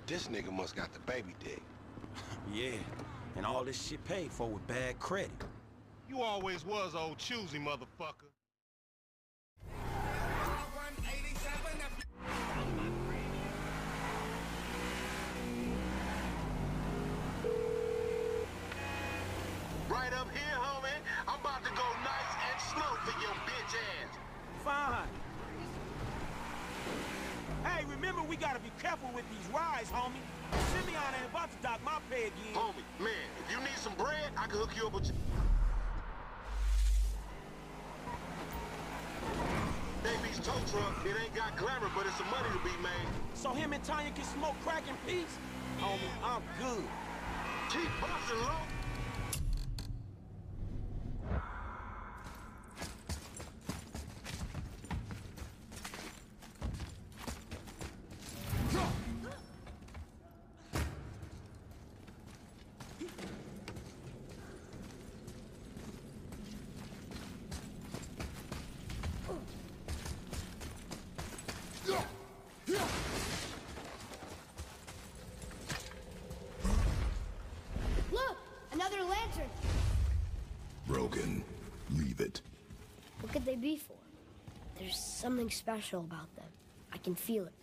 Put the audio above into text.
This nigga must got the baby dick. Yeah, and all this shit paid for with bad credit. You always was old choosy, motherfucker. Right up here, homie. I'm about to go nice and slow for your bitch ass. Fine. Hey, remember we gotta be careful with these rides, homie. Simeon ain't about to dock my pay again. Homie, man, if you need some bread, I can hook you up with Davy's tow truck. It ain't got glamour, but it's some money to be made. So him and Tanya can smoke crack in peace? Homie, I'm good. Keep busting low. Look! Another lantern! Broken. Leave it. What could they be for? There's something special about them. I can feel it.